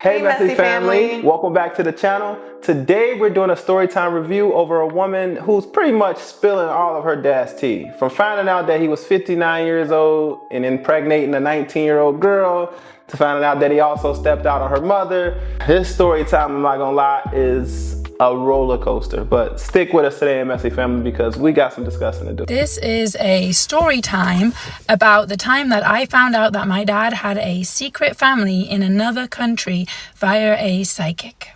Hey Messy family, welcome back to the channel. Today we're doing a storytime review over a woman who's pretty much spilling all of her dad's tea. From finding out that he was 59 years old and impregnating a 19-year-old girl, to finding out that he also stepped out on her mother. His story time, I'm not gonna lie, is a roller coaster. But stick with us today in Messy family because we got some discussing to do. This is a story time about the time that I found out that my dad had a secret family in another country via a psychic.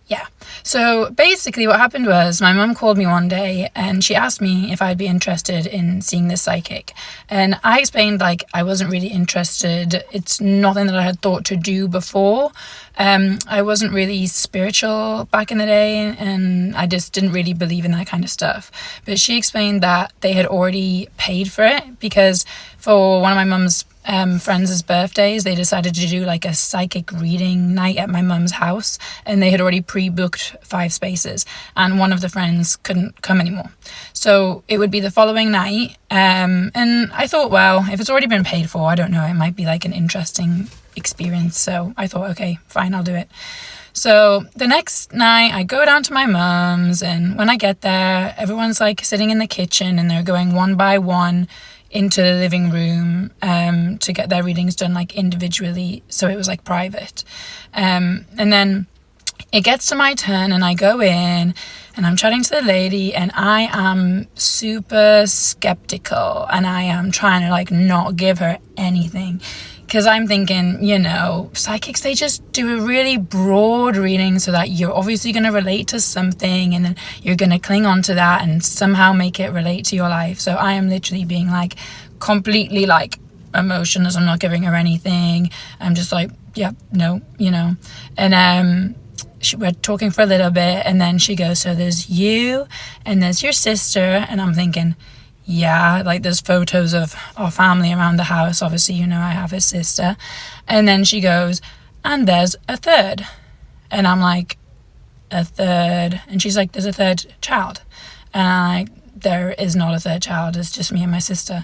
Yeah, so basically what happened was my mum called me one day and she asked me if I'd be interested in seeing this psychic. And I explained I wasn't really interested. It's nothing that I had thought to do before. I wasn't really spiritual back in the day and I just didn't really believe in that kind of stuff. But she explained that they had already paid for it because for one of my mum's friends' birthdays, they decided to do a psychic reading night at my mum's house, and they had already pre-booked 5 spaces, and one of the friends couldn't come anymore. So it would be the following night, and I thought, well, if it's already been paid for, I don't know, it might be an interesting experience. So I thought, okay, fine, I'll do it. So the next night I go down to my mum's, and when I get there, everyone's sitting in the kitchen and they're going one by one into the living room to get their readings done individually, so it was private. And then it gets to my turn and I go in and I'm chatting to the lady and I am super skeptical and I am trying to not give her anything. Because I'm thinking, psychics, they just do a really broad reading so that you're obviously going to relate to something and then you're going to cling on to that and somehow make it relate to your life. So I am literally being completely emotionless. I'm not giving her anything. I'm just yeah, no, And we're talking for a little bit and then she goes, so there's you and there's your sister. And I'm thinking, yeah, there's photos of our family around the house. Obviously, I have a sister. And then she goes, and there's a third. And I'm like, a third? And she's like, there's a third child. And I'm like, there is not a third child. It's just me and my sister.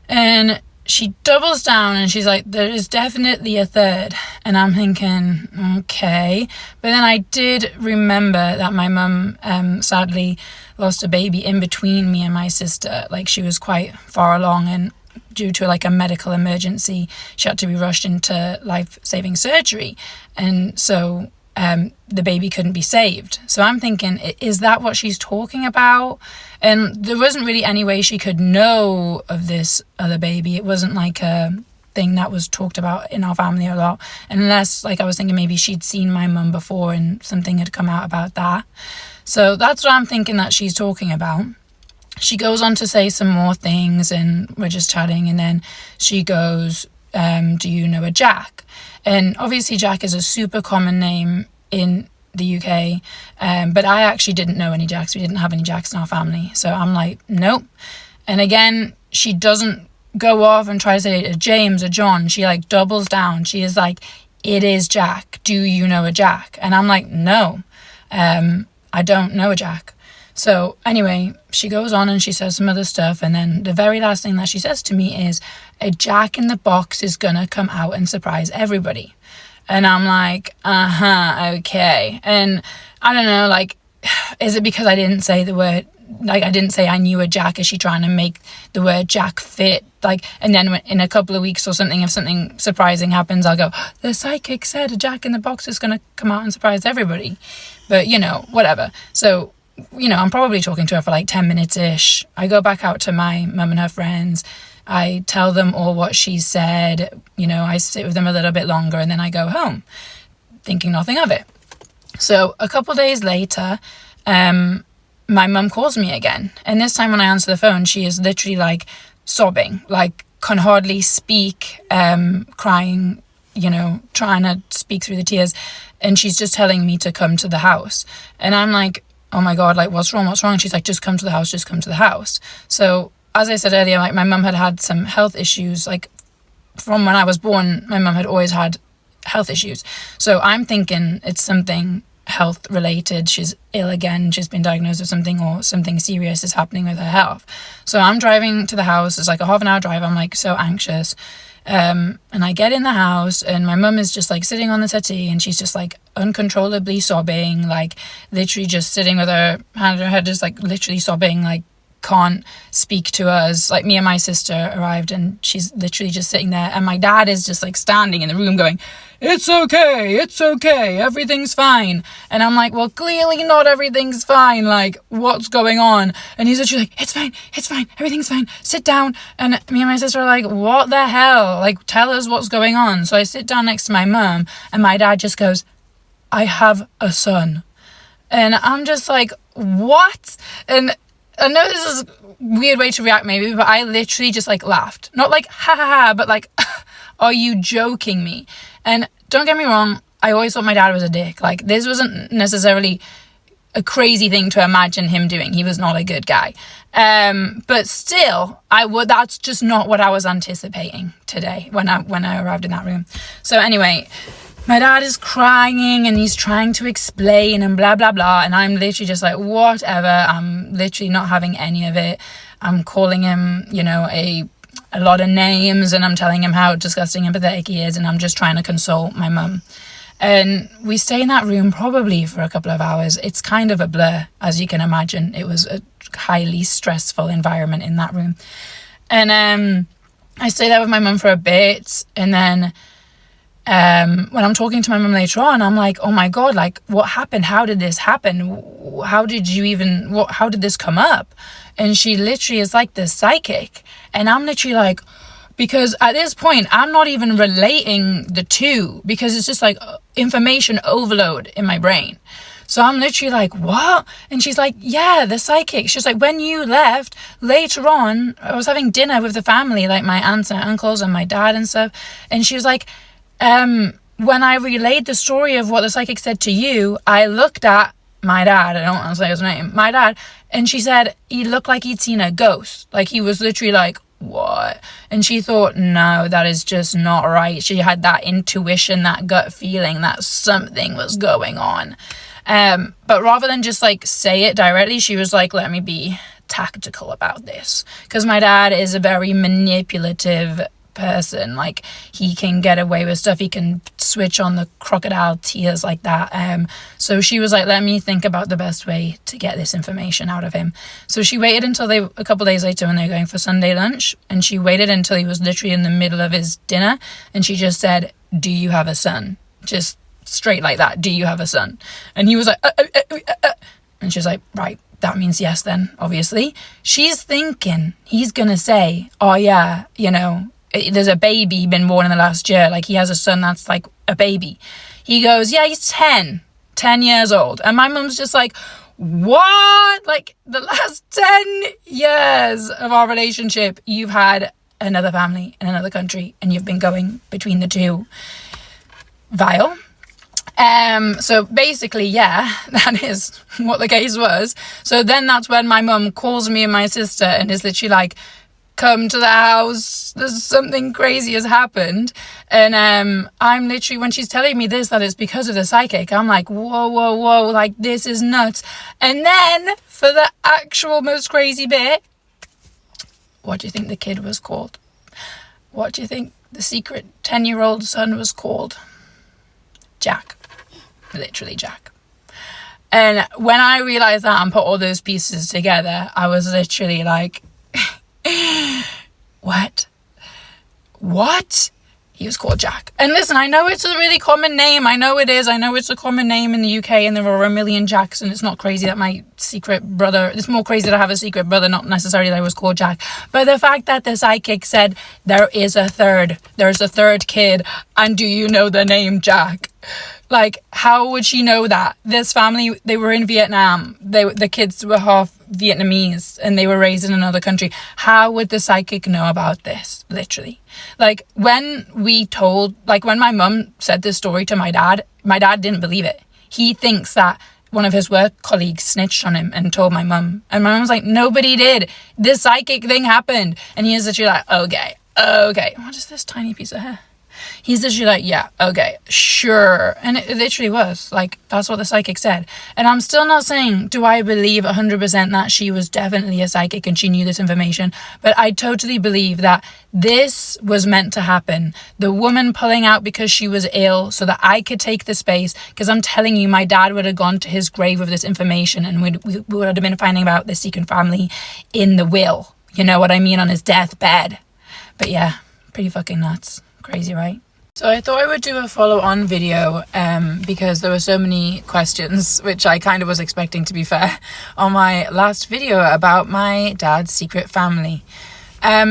And she doubles down and she's like, there is definitely a third. And I'm thinking, okay. But then I did remember that my mum sadly lost a baby in between me and my sister. She was quite far along and due to a medical emergency, she had to be rushed into life-saving surgery. And so the baby couldn't be saved. So I'm thinking, is that what she's talking about? And there wasn't really any way she could know of this other baby. It wasn't a thing that was talked about in our family a lot, unless I was thinking maybe she'd seen my mum before and something had come out about that. So that's what I'm thinking that she's talking about. She goes on to say some more things and we're just chatting, and then she goes, do you know a Jack? And obviously Jack is a super common name in the UK, but I actually didn't know any Jacks. We didn't have any Jacks in our family. So I'm like, nope. And again, she doesn't go off and try to say a James, a John. She doubles down. She is like, it is Jack. Do you know a Jack? And I'm like, no, I don't know a Jack. So anyway, she goes on and she says some other stuff. And then the very last thing that she says to me is, a Jack in the box is going to come out and surprise everybody. And I'm like, okay. And I don't know, is it because I didn't say the word, I didn't say I knew a Jack? Is she trying to make the word Jack fit? And then in a couple of weeks or something, if something surprising happens, I'll go, the psychic said a Jack in the box is going to come out and surprise everybody. But, whatever. So, I'm probably talking to her for 10 minutes-ish. I go back out to my mum and her friends. I tell them all what she said. I sit with them a little bit longer and then I go home, thinking nothing of it. So a couple days later, my mum calls me again. And this time when I answer the phone, she is literally sobbing, can hardly speak, crying, trying to speak through the tears. And she's just telling me to come to the house. And I'm like, oh my God, what's wrong? And she's like, just come to the house. So as I said earlier, my mum had some health issues. From when I was born, my mum had always had health issues. So I'm thinking it's something health related. She's ill again. She's been diagnosed with something, or something serious is happening with her health. So I'm driving to the house. It's a half an hour drive. I'm so anxious. And I get in the house and my mum is just like sitting on the settee and she's just like uncontrollably sobbing, like literally just sitting with her hand on her head, just like literally sobbing, like can't speak to us. Like me and my sister arrived and she's literally just sitting there, and my dad is just like standing in the room going, it's okay, everything's fine. And I'm like, well, clearly not everything's fine, like what's going on? And he's literally like, it's fine, everything's fine, sit down. And me and my sister are like, what the hell, like tell us what's going on. So I sit down next to my mum and my dad just goes, I have a son. And I'm just like, what? And I know this is a weird way to react maybe, but I literally just like laughed. Not like ha ha ha, but like, are you joking me? And don't get me wrong, I always thought my dad was a dick. Like this wasn't necessarily a crazy thing to imagine him doing. He was not a good guy. But still, that's just not what I was anticipating today when I arrived in that room. So anyway, my dad is crying and he's trying to explain and blah, blah, blah. And I'm literally just like, whatever. I'm literally not having any of it. I'm calling him, you know, a lot of names, and I'm telling him how disgusting and pathetic he is. And I'm just trying to console my mum. And we stay in that room probably for a couple of hours. It's kind of a blur, as you can imagine. It was a highly stressful environment in that room. And I stayed there with my mum for a bit, and then when I'm talking to my mum later on, I'm like, oh my God, like what happened? How did this happen? How did this come up? And she literally is like the psychic. And I'm literally like, because at this point, I'm not even relating the two, because it's just like information overload in my brain. So I'm literally like, what? And she's like, yeah, the psychic. She's like, when you left later on, I was having dinner with the family, like my aunts and uncles and my dad and stuff. And she was like, when I relayed the story of what the psychic said to you, I looked at my dad, I don't want to say his name, my dad, and she said he looked like he'd seen a ghost. Like he was literally like, what? And she thought, no, that is just not right. She had that intuition, that gut feeling that something was going on. But rather than just like say it directly, she was like, let me be tactical about this. Because my dad is a very manipulative person. Like he can get away with stuff. He can switch on the crocodile tears like that. So she was like, let me think about the best way to get this information out of him. So she waited until a couple days later when they were going for Sunday lunch, and she waited until he was literally in the middle of his dinner, and she just said, do you have a son? Just straight like that. Do you have a son? And he was like, and she's like, right, that means yes then, obviously. She's thinking he's gonna say, oh yeah, you know, there's a baby been born in the last year, like he has a son that's like a baby. He goes, yeah, he's 10 years old. And my mum's just like, what? Like the last 10 years of our relationship, you've had another family in another country and you've been going between the two. Vile. So basically, yeah, that is what the case was. So then that's when my mum calls me and my sister and is literally like, come to the house, there's something crazy has happened. And I'm literally, when she's telling me this, that it's because of the psychic, I'm like, whoa, like this is nuts. And then for the actual most crazy bit, what do you think the kid was called? What do you think the secret 10-year-old son was called? Jack. Literally Jack. And when I realized that and put all those pieces together, I was literally like, what? He was called Jack. And listen, I know it's a really common name. I know it is. I know it's a common name in the UK, and there are a million Jacks, and it's not crazy that my secret brother, it's more crazy that I have a secret brother, not necessarily that I was called Jack. But the fact that the psychic said there's a third kid, and do you know the name Jack? Like, how would she know that? This family, they were in Vietnam. The kids were half Vietnamese and they were raised in another country. How would the psychic know about this? Literally. Like, when my mum said this story to my dad didn't believe it. He thinks that one of his work colleagues snitched on him and told my mum. And my mum was like, nobody did. This psychic thing happened. And he is literally like, okay. What is this tiny piece of hair? He's literally like, yeah, okay, sure. And it literally was like, that's what the psychic said. And I'm still not saying, do I believe 100% that she was definitely a psychic and she knew this information? But I totally believe that this was meant to happen. The woman pulling out because she was ill so that I could take the space. Because I'm telling you, my dad would have gone to his grave with this information and we would have been finding out the secret family in the will. You know what I mean? On his deathbed. But yeah, pretty fucking nuts. Crazy, right? So I thought I would do a follow-on video because there were so many questions, which I kind of was expecting, to be fair, on my last video about my dad's secret family.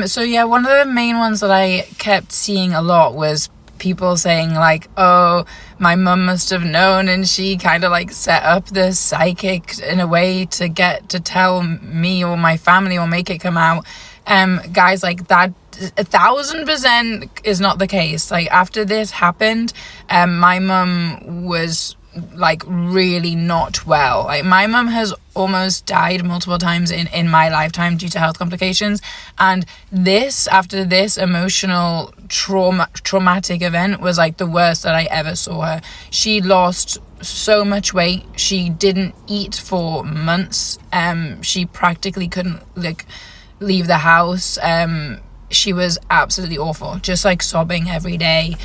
So yeah, one of the main ones that I kept seeing a lot was people saying like, oh, my mum must have known and she kind of like set up the psychic in a way to get to tell me or my family or make it come out. Guys, like that 1,000% is not the case. Like after this happened, my mum was like really not well. Like my mum has almost died multiple times in my lifetime due to health complications, and after this emotional traumatic event was like the worst that I ever saw her. She lost so much weight. She didn't eat for months. She practically couldn't like leave the house. She was absolutely awful, just like sobbing every day.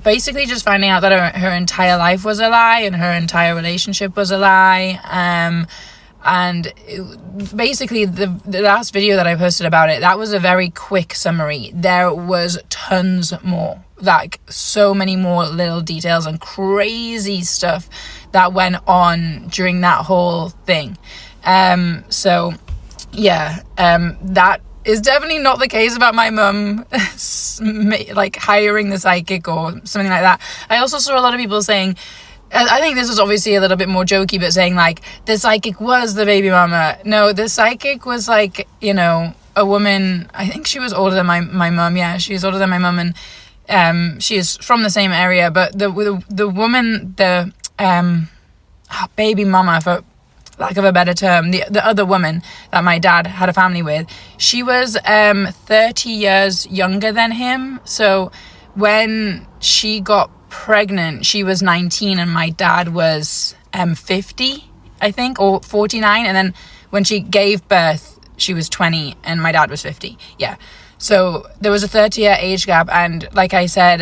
Basically just finding out that her entire life was a lie and her entire relationship was a lie. And basically the last video that I posted about it, that was a very quick summary. There was tons more, like so many more little details and crazy stuff that went on during that whole thing. So yeah, that is definitely not the case about my mum like hiring the psychic or something like that. I also saw a lot of people saying, I think this was obviously a little bit more jokey, but saying like the psychic was the baby mama. No, the psychic was like, you know, a woman. I think she was older than my mum. Yeah, she was older than my mum, and she is from the same area. But the woman, the baby mama, for lack of a better term, the other woman that my dad had a family with, she was 30 years younger than him. So when she got pregnant, she was 19 and my dad was 50, I think, or 49. And then when she gave birth, she was 20 and my dad was 50. Yeah. So there was a 30-year age gap. And like I said,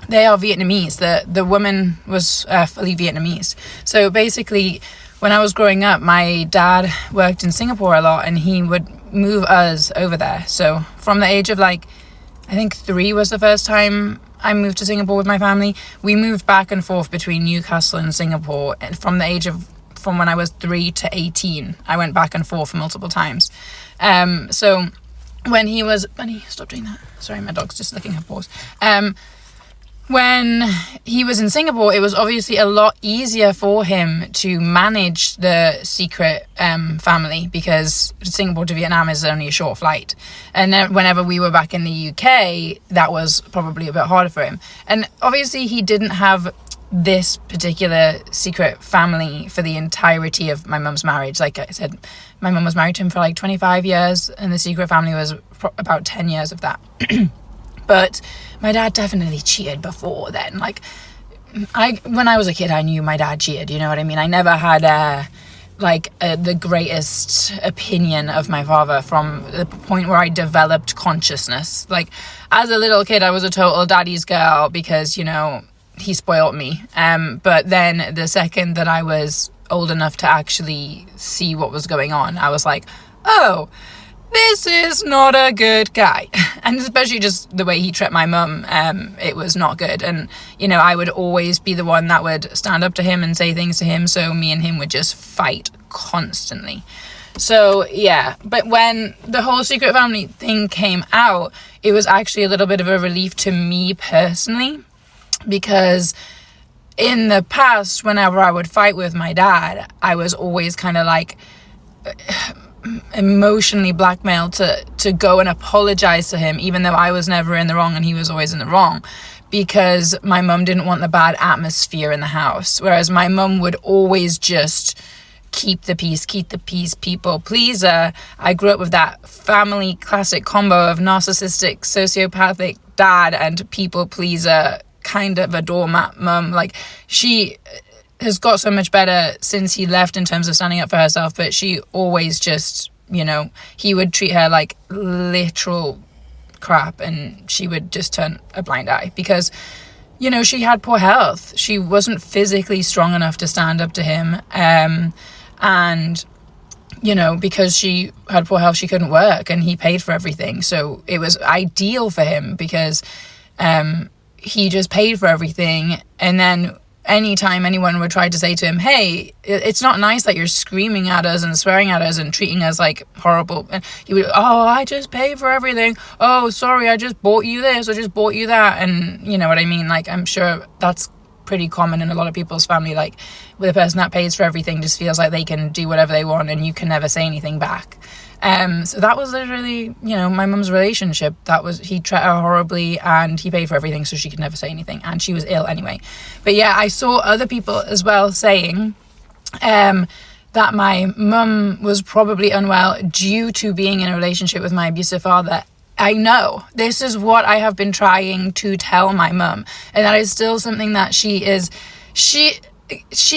they are Vietnamese. The woman was fully Vietnamese. So basically, when I was growing up, my dad worked in Singapore a lot and he would move us over there. So from the age of like, I think 3 was the first time I moved to Singapore with my family. We moved back and forth between Newcastle and Singapore. And from when I was 3 to 18, I went back and forth multiple times. So when he was, Bunny, stop doing that. Sorry, my dog's just licking her paws. When he was in Singapore, it was obviously a lot easier for him to manage the secret family because Singapore to Vietnam is only a short flight. And then whenever we were back in the UK, that was probably a bit harder for him. And obviously he didn't have this particular secret family for the entirety of my mum's marriage. Like I said, my mum was married to him for like 25 years and the secret family was about 10 years of that. But my dad definitely cheated before then. Like, when I was a kid, I knew my dad cheated, you know what I mean? I never had, the greatest opinion of my father from the point where I developed consciousness. Like, as a little kid, I was a total daddy's girl because, you know, he spoiled me. But then the second that I was old enough to actually see what was going on, I was like, oh, this is not a good guy. And especially just the way he treated my mum, it was not good. And, you know, I would always be the one that would stand up to him and say things to him. So me and him would just fight constantly. So, yeah. But when the whole secret family thing came out, it was actually a little bit of a relief to me personally. Because in the past, whenever I would fight with my dad, I was always kind of like emotionally blackmailed to go and apologize to him, even though I was never in the wrong and he was always in the wrong, because my mum didn't want the bad atmosphere in the house. Whereas my mum would always just keep the peace, people pleaser. I grew up with that family classic combo of narcissistic, sociopathic dad and people pleaser, kind of a doormat mum. Like, she has got so much better since he left in terms of standing up for herself, but she always just, you know, he would treat her like literal crap, and she would just turn a blind eye because, you know, she had poor health. She wasn't physically strong enough to stand up to him, and, you know, because she had poor health, she couldn't work, and he paid for everything. So it was ideal for him because he just paid for everything. And then anytime anyone would try to say to him, hey, it's not nice that you're screaming at us and swearing at us and treating us like horrible, and he would, oh, I just pay for everything, oh, sorry, I just bought you this, I just bought you that. And you know what I mean? Like, I'm sure that's pretty common in a lot of people's family. Like, with a person that pays for everything just feels like they can do whatever they want and you can never say anything back. So that was literally, you know, my mum's relationship. That was, he treated her horribly and he paid for everything, so she could never say anything, and she was ill anyway. But yeah, I saw other people as well saying that my mum was probably unwell due to being in a relationship with my abusive father. I know, this is what I have been trying to tell my mum, and that is still something that she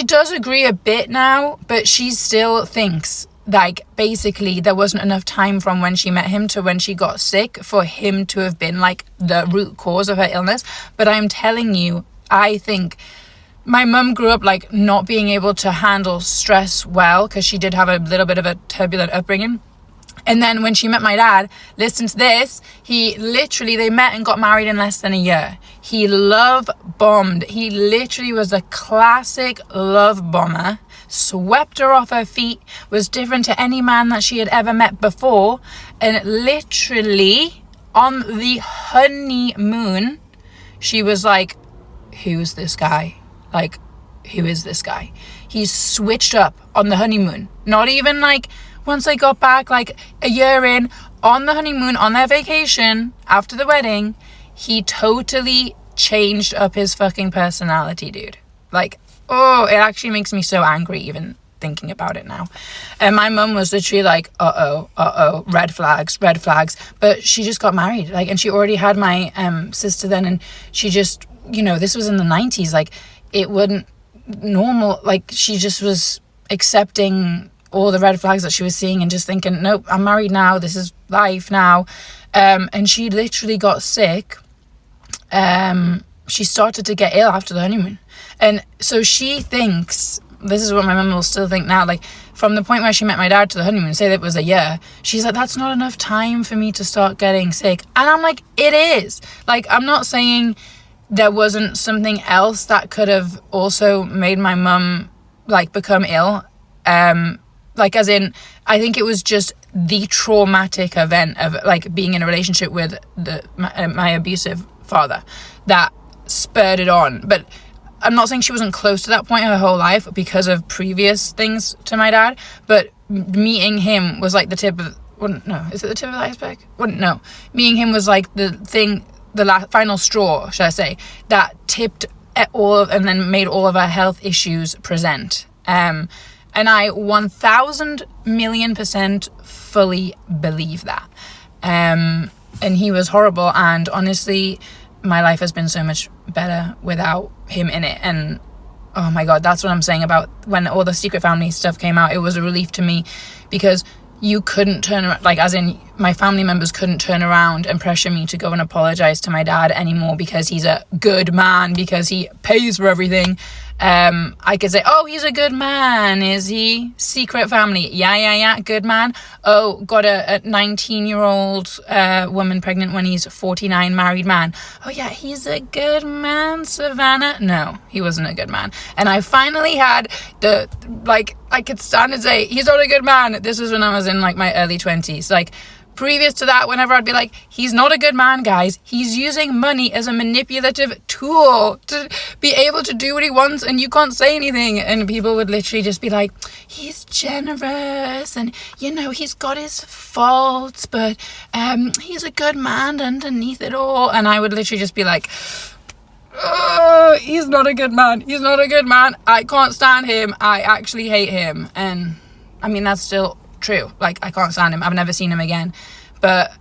does agree a bit now, but she still thinks, like, basically there wasn't enough time from when she met him to when she got sick for him to have been like the root cause of her illness. But I'm telling you, I think my mum grew up like not being able to handle stress well, because she did have a little bit of a turbulent upbringing. And then when she met my dad, listen to this, they met and got married in less than a year. He love bombed. He literally was a classic love bomber, swept her off her feet, was different to any man that she had ever met before. And literally on the honeymoon, she was like, who's this guy? Like, who is this guy? He switched up on the honeymoon. Not even like once they got back, like a year in, on the honeymoon, on their vacation, after the wedding, he totally changed up his fucking personality, dude. Like, oh, it actually makes me so angry even thinking about it now. And my mum was literally like, red flags. But she just got married, like, and she already had my sister then, and she just, you know, this was in the 90s, like, it wasn't normal, like, she just was accepting all the red flags that she was seeing and just thinking, nope, I'm married now, this is life now. And she literally got sick. She started to get ill after the honeymoon. And so she thinks, this is what my mum will still think now, like, from the point where she met my dad to the honeymoon, say that it was a year, she's like, that's not enough time for me to start getting sick. And I'm like, it is. Like, I'm not saying there wasn't something else that could have also made my mum, like, become ill. Like, as in, I think it was just the traumatic event of, like, being in a relationship with my abusive father that spurred it on. But I'm not saying she wasn't close to that point her whole life because of previous things to my dad, but meeting him was like the tip of, well, no, is it the tip of the iceberg? Well, no, meeting him was like the thing, the final straw, should I say, that tipped at all of, and then made all of our health issues present. And I 1000,000,000% fully believe that. And he was horrible, and honestly, my life has been so much better without him in it. And oh my God, that's what I'm saying about when all the secret family stuff came out. It was a relief to me because you couldn't turn around, like, as in my family members couldn't turn around and pressure me to go and apologize to my dad anymore because he's a good man, because he pays for everything. I could say, oh, he's a good man, is he? Secret family, yeah, good man. Oh, got a 19-year-old woman pregnant when he's 49, married man. Oh yeah, he's a good man, Savannah. No, he wasn't a good man. And I finally had the, like, I could stand and say, he's not a good man. This was when I was in, like, my early 20s. Like, previous to that, whenever I'd be like, he's not a good man, guys. He's using money as a manipulative tool to be able to do what he wants, and you can't say anything. And people would literally just be like, he's generous, and, you know, he's got his faults, but he's a good man underneath it all. And I would literally just be like, oh, he's not a good man. He's not a good man. I can't stand him. I actually hate him. And I mean, that's still true. Like, I can't stand him. I've never seen him again. But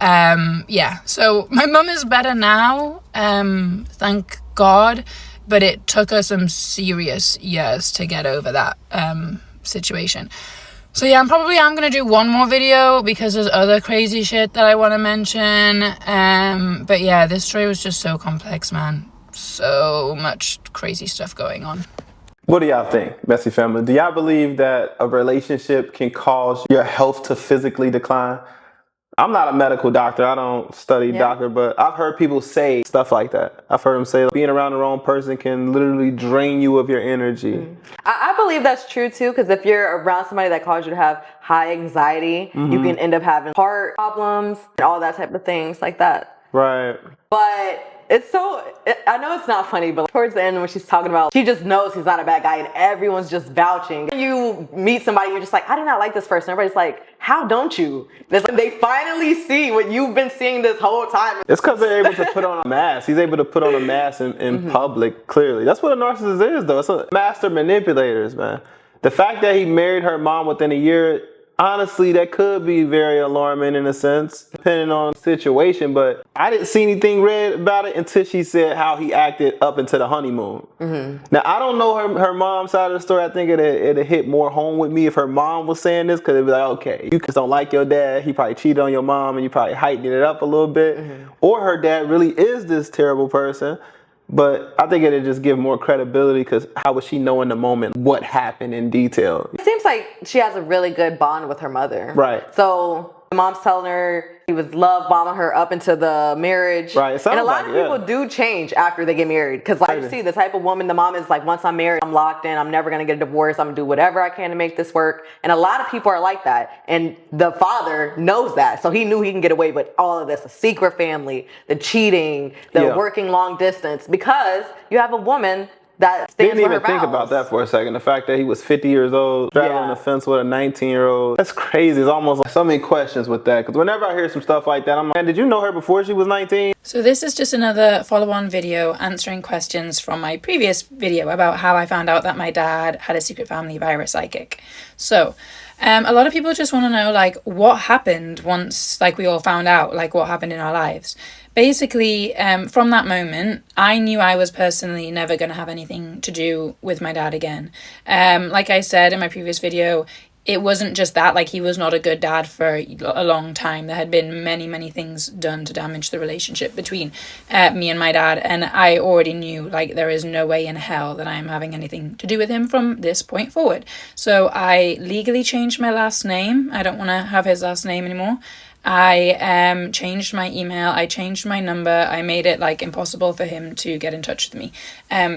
yeah, so my mum is better now, thank God, but it took us some serious years to get over that situation. So yeah, I'm gonna do one more video because there's other crazy shit that I want to mention. But yeah, this story was just so complex, man. So much crazy stuff going on. What do y'all think, Messy family? Do y'all believe that a relationship can cause your health to physically decline? I'm not a medical doctor. I don't study doctor, but I've heard people say stuff like that. I've heard them say being around the wrong person can literally drain you of your energy. I believe that's true too, because if you're around somebody that causes you to have high anxiety, you can end up having heart problems and all that type of things like that. Right. But I know it's not funny, but towards the end when she's talking about, she just knows he's not a bad guy and everyone's just vouching. When you meet somebody, you're just like, I do not like this person. Everybody's like, how don't you? It's like they finally see what you've been seeing this whole time. It's because they're able to put on a mask. He's able to put on a mask in public, clearly. That's what a narcissist is, though. It's a master manipulators, man. The fact that he married her mom within a year, honestly, that could be very alarming in a sense, depending on the situation. But I didn't see anything read about it until she said how he acted up into the honeymoon. Now, I don't know her mom's side of the story. I think it'd hit more home with me if her mom was saying this, because it'd be like, okay, you just don't like your dad. He probably cheated on your mom and you probably heightened it up a little bit. Or her dad really is this terrible person. But I think it'd just give more credibility, because how would she know in the moment what happened in detail? It seems like she has a really good bond with her mother. Right. So the mom's telling her he was love bombing her up into the marriage. Right. And a lot of people do change after they get married. Because like you see, the type of woman the mom is like, once I'm married, I'm locked in. I'm never going to get a divorce. I'm going to do whatever I can to make this work. And a lot of people are like that. And the father knows that. So he knew he can get away with all of this. The secret family, the cheating, the working long distance. Because you have a woman that stands didn't for even her think vows. about that for a second. The fact that he was 50 years old, straddling the fence with a 19-year-old. That's crazy. It's almost like so many questions with that. Because whenever I hear some stuff like that, I'm like, man, did you know her before she was 19? So this is just another follow-on video answering questions from my previous video about how I found out that my dad had a secret family via a psychic. So a lot of people just want to know, like, what happened once, like, we all found out, like, what happened in our lives. Basically, from that moment, I knew I was personally never going to have anything to do with my dad again. Like I said in my previous video, it wasn't just that, like, he was not a good dad for a long time. There had been many, many things done to damage the relationship between me and my dad. And I already knew, like, there is no way in hell that I am having anything to do with him from this point forward. So I legally changed my last name. I don't want to have his last name anymore. I changed my email, I changed my number, I made it like impossible for him to get in touch with me,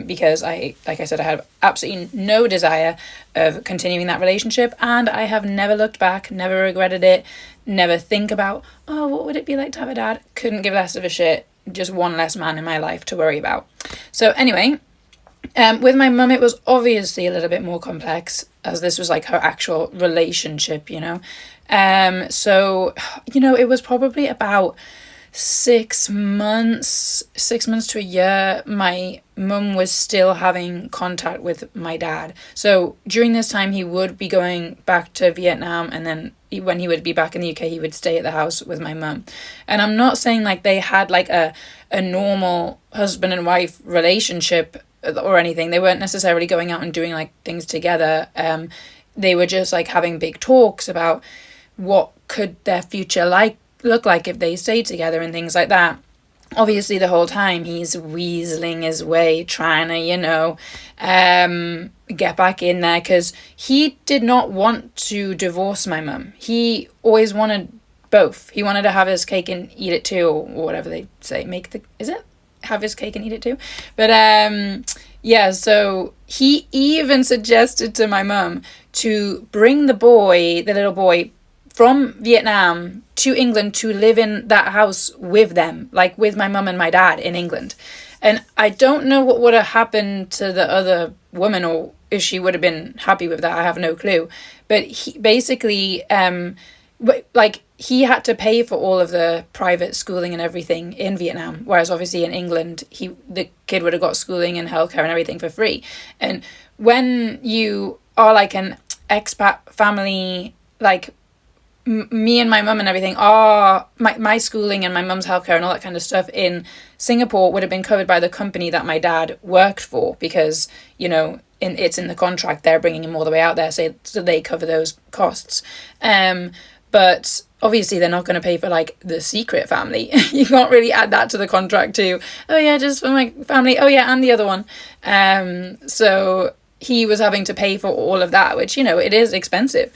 because like I said, I had absolutely no desire of continuing that relationship, and I have never looked back, never regretted it, never think about, oh, what would it be like to have a dad? Couldn't give less of a shit, just one less man in my life to worry about. So anyway, with my mum, it was obviously a little bit more complex, as this was like her actual relationship, you know. So, you know, it was probably about 6 months to a year, my mum was still having contact with my dad. So during this time, he would be going back to Vietnam, and then when he would be back in the UK, he would stay at the house with my mum. And I'm not saying like they had like a normal husband and wife relationship or anything. They weren't necessarily going out and doing like things together. They were just like having big talks about what could their future look like if they stayed together and things like that. Obviously, the whole time he's weaseling his way, trying to, you know, get back in there, because he did not want to divorce my mum. He always wanted both. He wanted to have his cake and eat it too, or whatever they say. Have his cake and eat it too? But yeah, so he even suggested to my mum to bring the little boy from Vietnam to England to live in that house with them, like with my mum and my dad in England. And I don't know what would have happened to the other woman, or if she would have been happy with that. I have no clue. But he basically, like, he had to pay for all of the private schooling and everything in Vietnam, whereas obviously in England, the kid would have got schooling and healthcare and everything for free. And when you are like an expat family, like me and my mum and everything, my schooling and my mum's healthcare and all that kind of stuff in Singapore would have been covered by the company that my dad worked for, because, you know, it's in the contract, they're bringing him all the way out there, so they cover those costs. But obviously they're not going to pay for like the secret family. You can't really add that to the contract too. Oh yeah, just for my family. Oh yeah, and the other one. So he was having to pay for all of that, which, you know, it is expensive.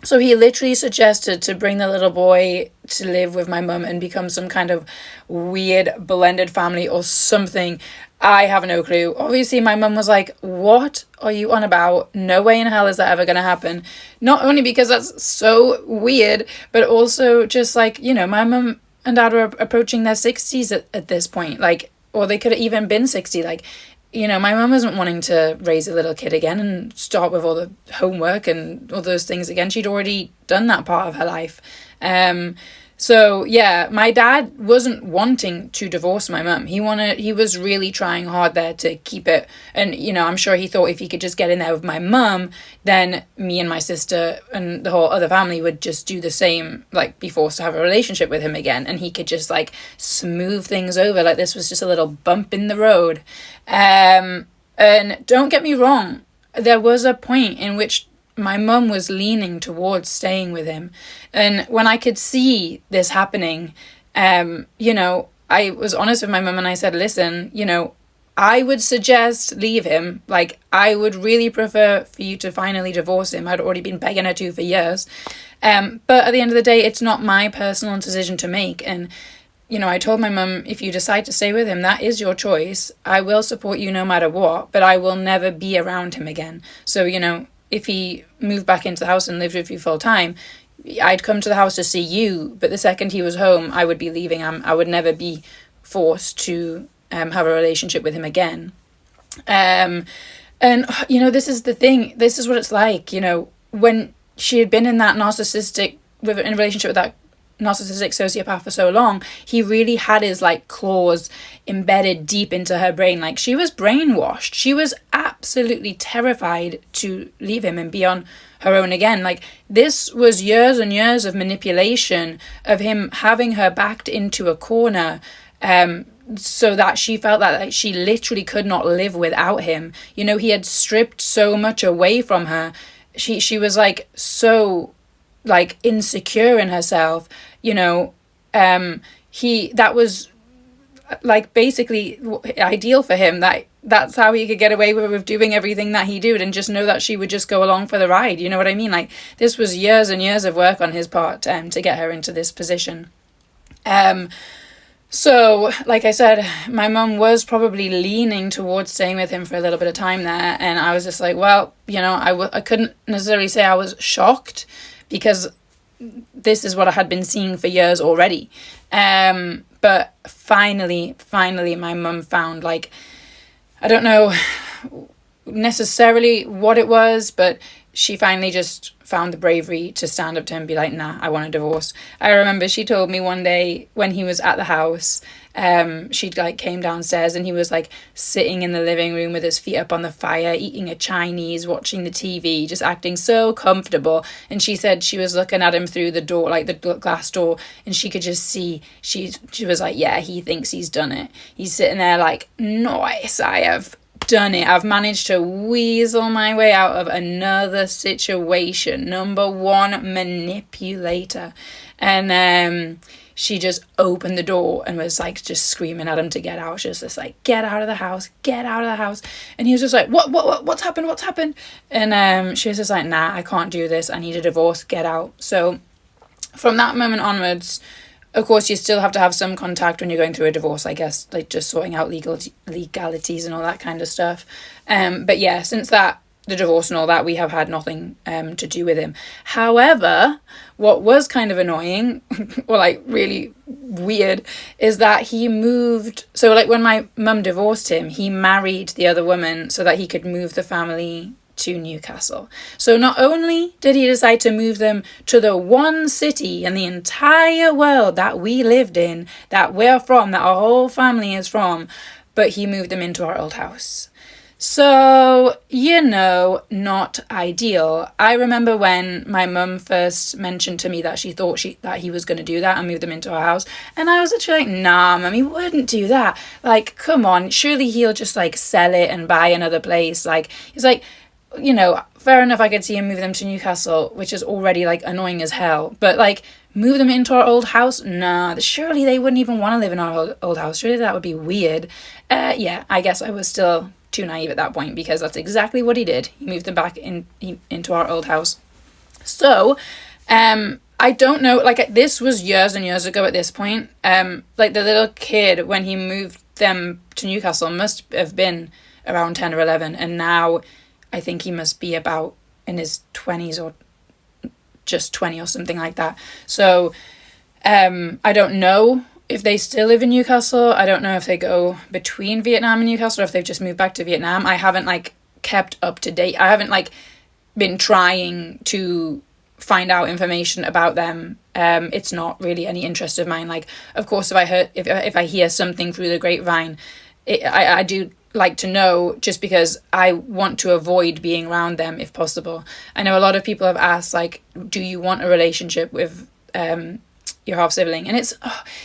So he literally suggested to bring the little boy to live with my mum and become some kind of weird blended family or something. I have no clue. Obviously, my mum was like, what are you on about? No way in hell is that ever going to happen. Not only because that's so weird, but also just like, you know, my mum and dad were approaching their 60s at this point. Like, or they could have even been 60. Like, you know, my mum wasn't wanting to raise a little kid again and start with all the homework and all those things again. She'd already done that part of her life. So yeah, my dad wasn't wanting to divorce my mum. He was really trying hard there to keep it. And, you know, I'm sure he thought if he could just get in there with my mum, then me and my sister and the whole other family would just do the same, like be forced to have a relationship with him again. And he could just like smooth things over. Like this was just a little bump in the road. And don't get me wrong, there was a point in which my mum was leaning towards staying with him. And when I could see this happening, you know, I was honest with my mum and I said, listen, you know, I would suggest leave him. Like, I would really prefer for you to finally divorce him. I'd already been begging her to for years. But at the end of the day, it's not my personal decision to make. And, you know, I told my mum, if you decide to stay with him, that is your choice. I will support you no matter what, but I will never be around him again. So, you know, if he moved back into the house and lived with you full time, I'd come to the house to see you, but the second he was home, I would be leaving. I would never be forced to have a relationship with him again. And, you know, this is the thing. This is what it's like, you know, when she had been in that in a relationship with that narcissistic sociopath for so long, he really had his like claws embedded deep into her brain. Like, she was brainwashed. She was absolutely terrified to leave him and be on her own again. Like, this was years and years of manipulation, of him having her backed into a corner, so that she felt that like, she literally could not live without him. You know, he had stripped so much away from her. She was like so like insecure in herself, you know. That was like basically ideal for him, that's how he could get away with doing everything that he did, and just know that she would just go along for the ride. You know what I mean? Like, this was years and years of work on his part to get her into this position. So, like I said, my mum was probably leaning towards staying with him for a little bit of time there, and I was just like, well, you know, I couldn't necessarily say I was shocked, because this is what I had been seeing for years already. But finally, my mum found, like, I don't know necessarily what it was, but she finally just found the bravery to stand up to him and be like, nah, I want a divorce. I remember she told me one day when he was at the house, she like came downstairs and he was like sitting in the living room with his feet up on the fire, eating a Chinese, watching the TV, just acting so comfortable. And she said she was looking at him through the door, like the glass door, and she could just see, she was like, yeah, he thinks he's done it. He's sitting there like, nice, I have done it. I've managed to weasel my way out of another situation. Number one, manipulator. And she just opened the door and was like just screaming at him to get out. She was just like, get out of the house, get out of the house. And he was just like, what's happened? And she was just like, nah, I can't do this. I need a divorce, get out. So from that moment onwards, of course, you still have to have some contact when you're going through a divorce, I guess, like just sorting out legalities and all that kind of stuff. But yeah, since that, the divorce and all that, we have had nothing to do with him. However, what was kind of annoying, or like really weird, is that he moved. So like when my mum divorced him, he married the other woman so that he could move the family to Newcastle. So not only did he decide to move them to the one city in the entire world that we lived in, that we're from, that our whole family is from, but he moved them into our old house. So, not ideal. I remember when my mum first mentioned to me that she thought that he was going to do that and move them into our house. And I was actually like, nah, mum, he wouldn't do that. Like, come on, surely he'll just like sell it and buy another place. Like, he's like, fair enough, I could see him move them to Newcastle, which is already like annoying as hell. But like, move them into our old house? Nah, surely they wouldn't even want to live in our old house. Surely that would be weird. Yeah, I guess I was still too naive at that point, because that's exactly what he did. He moved them back into our old house. So, I don't know, like, this was years and years ago at this point. Like, the little kid, when he moved them to Newcastle, must have been around 10 or 11, and now I think he must be about in his 20s or just 20 or something like that. So, I don't know if they still live in Newcastle. I don't know if they go between Vietnam and Newcastle, or if they've just moved back to Vietnam. I haven't like kept up to date. I haven't like been trying to find out information about them. It's not really any interest of mine. Like, of course, if I hear something through the grapevine, I do like to know, just because I want to avoid being around them if possible. I know a lot of people have asked, like, do you want a relationship with your half sibling? And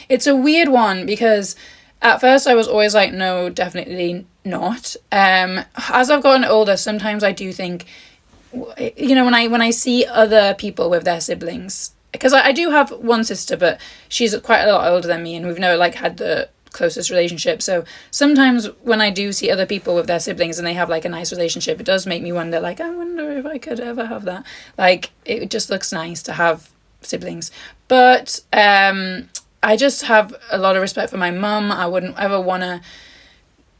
it's a weird one, because at first I was always like, no, definitely not. As I've gotten older, sometimes I do think, when I see other people with their siblings, because I do have one sister, but she's quite a lot older than me, and we've never like had the closest relationship. So sometimes when I do see other people with their siblings and they have like a nice relationship, it does make me wonder, like, I wonder if I could ever have that. Like, it just looks nice to have siblings. But I just have a lot of respect for my mum. I wouldn't ever want to.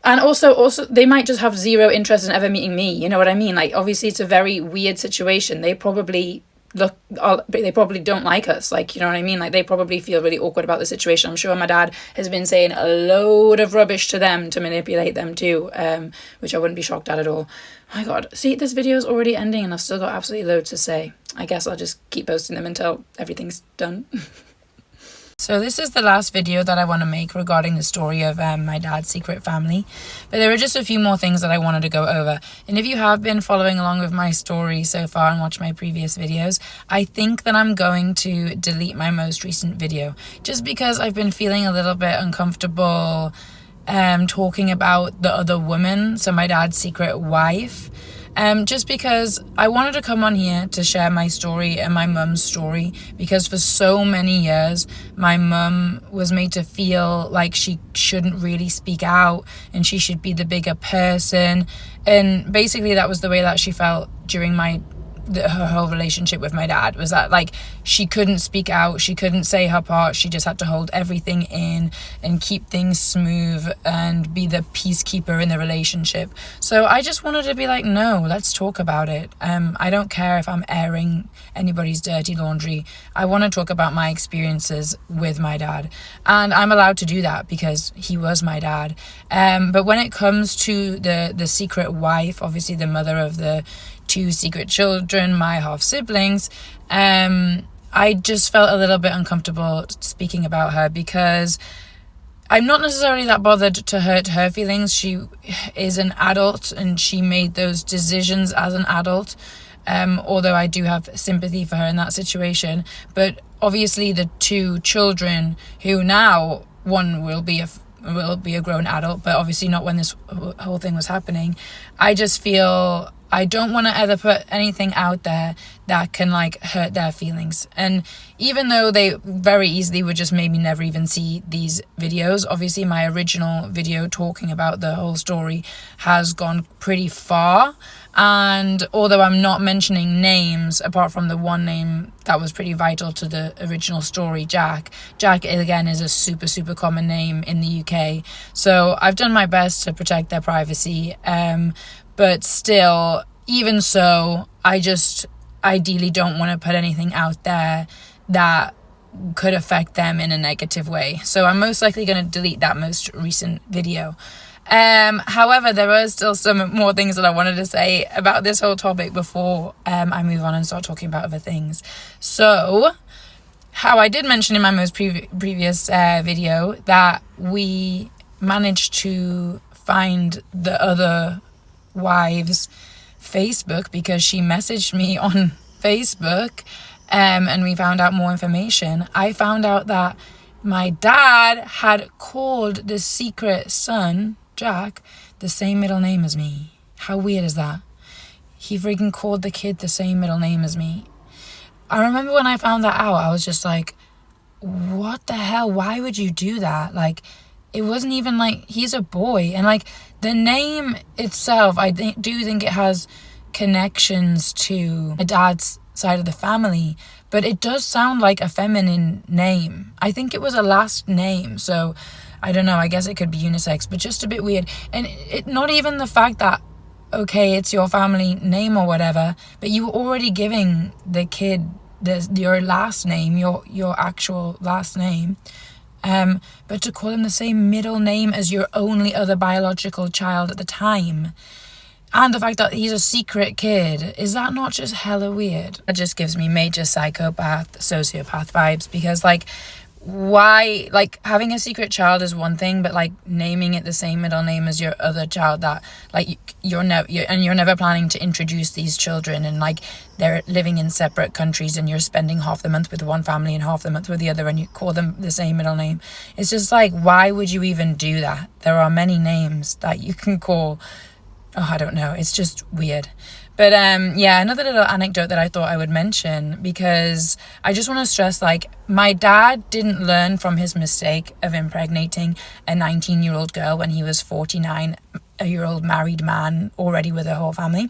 And also they might just have zero interest in ever meeting me. You know what I mean? Like, obviously it's a very weird situation. They probably don't like us. Like, you know what I mean? Like, they probably feel really awkward about the situation. I'm sure my dad has been saying a load of rubbish to them to manipulate them too, which I wouldn't be shocked at all. Oh my God. See, this video is already ending and I've still got absolutely loads to say. I guess I'll just keep posting them until everything's done. So this is the last video that I want to make regarding the story of my dad's secret family. But there are just a few more things that I wanted to go over. And if you have been following along with my story so far and watched my previous videos, I think that I'm going to delete my most recent video, just because I've been feeling a little bit uncomfortable talking about the other woman, so my dad's secret wife. Just because I wanted to come on here to share my story and my mum's story, because for so many years my mum was made to feel like she shouldn't really speak out and she should be the bigger person, and basically that was the way that she felt during her whole relationship with my dad, was that like she couldn't speak out, she couldn't say her part, she just had to hold everything in and keep things smooth and be the peacekeeper in the relationship. So I just wanted to be like, no, let's talk about it. I don't care if I'm airing anybody's dirty laundry. I want to talk about my experiences with my dad, and I'm allowed to do that because he was my dad. But when it comes to the secret wife, obviously the mother of the 2 secret children, my half siblings, I just felt a little bit uncomfortable speaking about her, because I'm not necessarily that bothered to hurt her feelings. She is an adult and she made those decisions as an adult, although I do have sympathy for her in that situation. But obviously the 2 children, who now one will be a grown adult, but obviously not when this whole thing was happening, I just feel I don't want to ever put anything out there that can like hurt their feelings. And even though they very easily would just maybe never even see these videos, obviously my original video talking about the whole story has gone pretty far. And although I'm not mentioning names, apart from the one name that was pretty vital to the original story, Jack again is a super, super common name in the UK. So I've done my best to protect their privacy. But still, even so, I just ideally don't want to put anything out there that could affect them in a negative way. So I'm most likely going to delete that most recent video. However, there are still some more things that I wanted to say about this whole topic before I move on and start talking about other things. So, how I did mention in my most previous video that we managed to find the other wife's Facebook because she messaged me on Facebook, and we found out more information. I found out that my dad had called the secret son, Jack, the same middle name as me. How weird is that? He freaking called the kid the same middle name as me. I remember when I found that out, I was just like, what the hell? Why would you do that? Like, it wasn't even like, he's a boy. And like, the name itself, do think it has connections to my dad's side of the family, but it does sound like a feminine name. I think it was a last name, so I don't know, I guess it could be unisex, but just a bit weird. And it not even the fact that, okay, it's your family name or whatever, but you were already giving the kid your last name, your actual last name, but to call him the same middle name as your only other biological child at the time, and the fact that he's a secret kid, is that not just hella weird? It just gives me major psychopath, sociopath vibes, because like, why, like, having a secret child is one thing, but like naming it the same middle name as your other child that like you're never planning to introduce these children, and like they're living in separate countries and you're spending half the month with one family and half the month with the other, and you call them the same middle name. It's just like, why would you even do that? There are many names that you can call. Oh, I don't know. It's just weird. But yeah, another little anecdote that I thought I would mention, because I just want to stress, like, my dad didn't learn from his mistake of impregnating a 19-year-old girl when he was 49, a year old married man already with a whole family.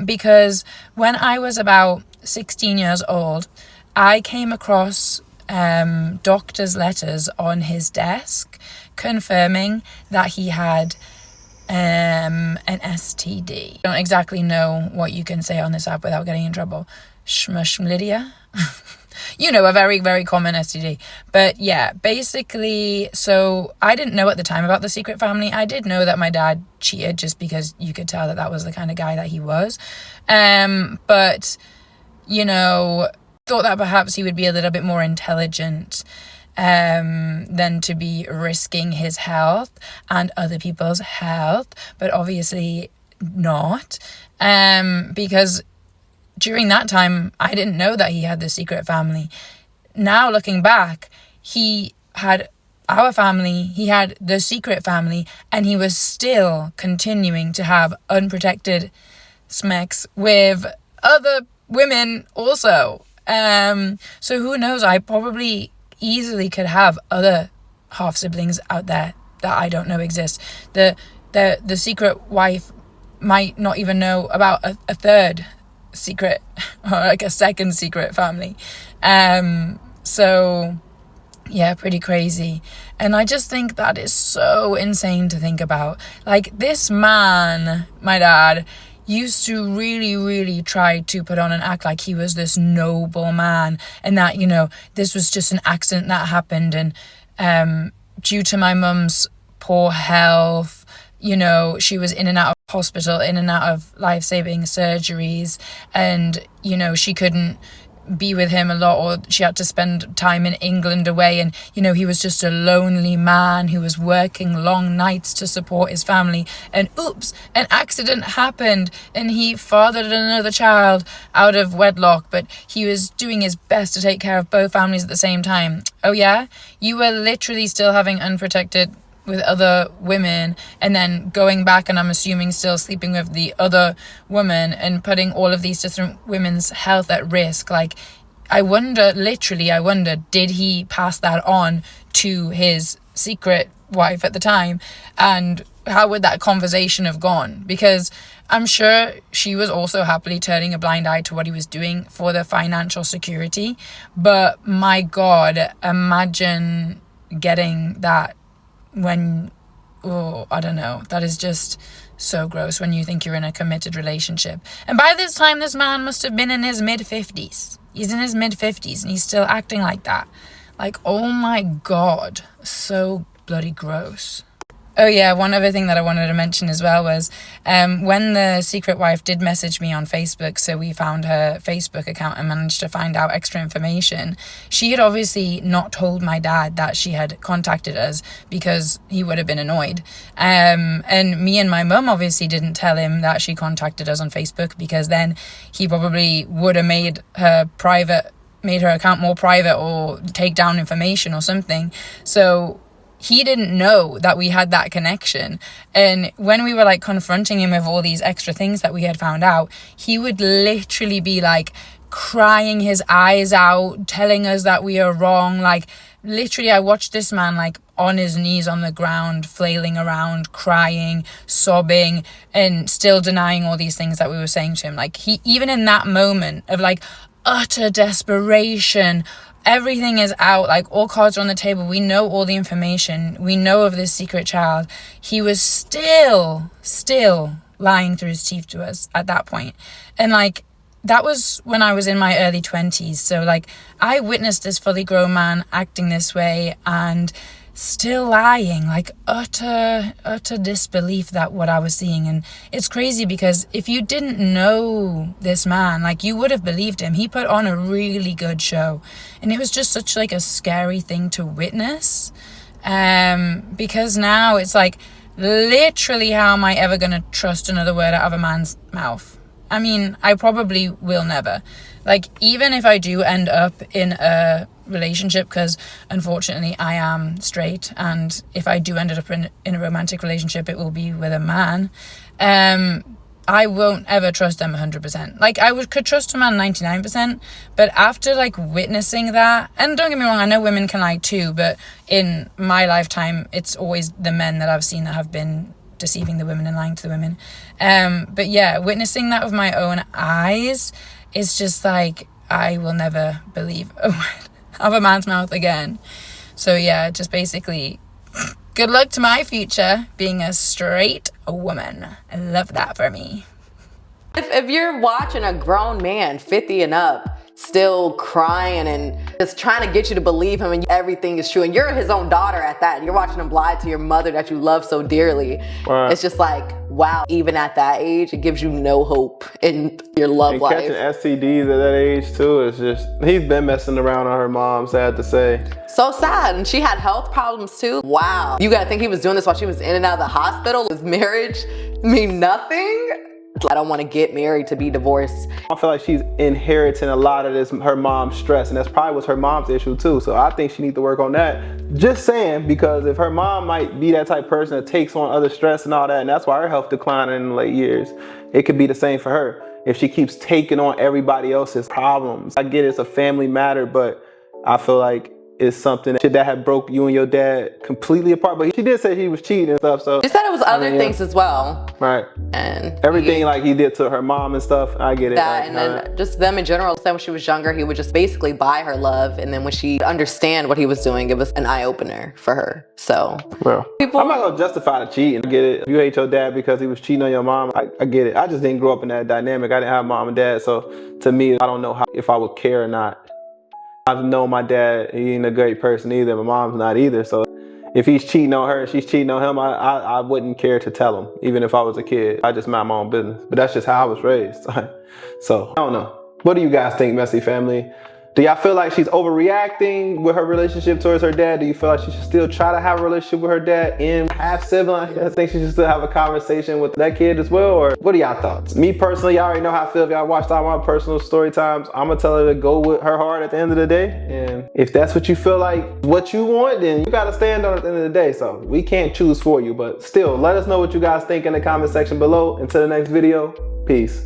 Because when I was about 16 years old, I came across doctor's letters on his desk confirming that he had an STD. Don't exactly know what you can say on this app without getting in trouble. Schmlidia? You know, a very, very common STD. But yeah, basically, so I didn't know at the time about the secret family. I did know that my dad cheated, just because you could tell that was the kind of guy that he was. But, you know, thought that perhaps he would be a little bit more intelligent than to be risking his health and other people's health, but obviously not, because during that time I didn't know that he had the secret family. Now looking back, he had our family, he had the secret family, and he was still continuing to have unprotected sex with other women also. So who knows, I probably easily could have other half siblings out there that I don't know exist. The secret wife might not even know about a third secret, or like a second secret family. So yeah, pretty crazy. And I just think that is so insane to think about. Like, this man, my dad, used to really, really try to put on an act like he was this noble man, and that, you know, this was just an accident that happened, and due to my mum's poor health, you know, she was in and out of hospital, in and out of life-saving surgeries, and, you know, she couldn't be with him a lot, or she had to spend time in England away, and, you know, he was just a lonely man who was working long nights to support his family, and oops, an accident happened and he fathered another child out of wedlock, but he was doing his best to take care of both families at the same time. Oh yeah, you were literally still having unprotected with other women, and then going back, and I'm assuming still sleeping with the other woman, and putting all of these different women's health at risk. Like, I wonder, did he pass that on to his secret wife at the time? And how would that conversation have gone? Because I'm sure she was also happily turning a blind eye to what he was doing for the financial security. But my God, imagine getting that when, oh, I don't know, that is just so gross when you think you're in a committed relationship. And by this time, this man must have been in his mid-50s. He's in his mid-50s and he's still acting like that. Like, oh my God, so bloody gross. Oh yeah, one other thing that I wanted to mention as well was when the secret wife did message me on Facebook, so we found her Facebook account and managed to find out extra information, she had obviously not told my dad that she had contacted us because he would have been annoyed. And me and my mum obviously didn't tell him that she contacted us on Facebook, because then he probably would have made her account more private or take down information or something. So he didn't know that we had that connection. And when we were like confronting him with all these extra things that we had found out, he would literally be like crying his eyes out, telling us that we are wrong. Like literally, I watched this man like on his knees on the ground, flailing around, crying, sobbing, and still denying all these things that we were saying to him. Like he, even in that moment of like utter desperation, everything is out, like all cards are on the table, we know all the information, we know of this secret child, he was still lying through his teeth to us at that point. And like that was when I was in my early 20s, so like I witnessed this fully grown man acting this way and still lying, like utter disbelief that what I was seeing. And it's crazy because if you didn't know this man, like you would have believed him. He put on a really good show, and it was just such like a scary thing to witness, because now it's like, literally, how am I ever gonna trust another word out of a man's mouth? I mean, I probably will never. Like, even if I do end up in a relationship, because unfortunately I am straight, and if I do end up in a romantic relationship, it will be with a man, I won't ever trust them 100%. Like, could trust a man 99%, but after like witnessing that, and don't get me wrong, I know women can lie too, but in my lifetime, it's always the men that I've seen that have been deceiving the women and lying to the women. But yeah, witnessing that with my own eyes, it's just like, I will never believe a word of a man's mouth again. So yeah, just basically, good luck to my future being a straight woman. I love that for me. If you're watching a grown man 50 and up still crying and just trying to get you to believe him and everything is true, and you're his own daughter at that, and you're watching him lie to your mother that you love so dearly, right. It's just like, wow, even at that age, it gives you no hope in your love life. Catching STDs at that age too, it's just, he's been messing around on her mom, sad to say. So sad. And she had health problems too. Wow. You gotta think he was doing this while she was in and out of the hospital. His marriage mean nothing? I don't want to get married to be divorced. I feel like she's inheriting a lot of this, her mom's stress, and that's probably was her mom's issue too. So I think she needs to work on that. Just saying, because if her mom might be that type of person that takes on other stress and all that, and that's why her health declined in the late years, it could be the same for her if she keeps taking on everybody else's problems. I get it's a family matter, but I feel like it's something that had broke you and your dad completely apart. But she did say he was cheating and stuff. So she said it was other things as well. Right. And everything like he did to her mom and stuff. I get it. That, like, and then just them in general. So when she was younger, he would just basically buy her love. And then when she understand what he was doing, it was an eye opener for her. So well, I'm not gonna justify the cheating. I get it. If you hate your dad because he was cheating on your mom, I get it. I just didn't grow up in that dynamic. I didn't have mom and dad. So to me, I don't know if I would care or not. I've known my dad, he ain't a great person either. My mom's not either. So if he's cheating on her, she's cheating on him, I wouldn't care to tell him, even if I was a kid. I just mind my own business. But that's just how I was raised. So I don't know. What do you guys think, Messy family? Do y'all feel like she's overreacting with her relationship towards her dad? Do you feel like she should still try to have a relationship with her dad and half sibling? I think she should still have a conversation with that kid as well? Or what are y'all thoughts? Me personally, y'all already know how I feel. If y'all watched all my personal story times, I'm gonna tell her to go with her heart at the end of the day. And if that's what you feel like, what you want, then you gotta stand on it at the end of the day. So we can't choose for you, but still, let us know what you guys think in the comment section below. Until the next video, peace.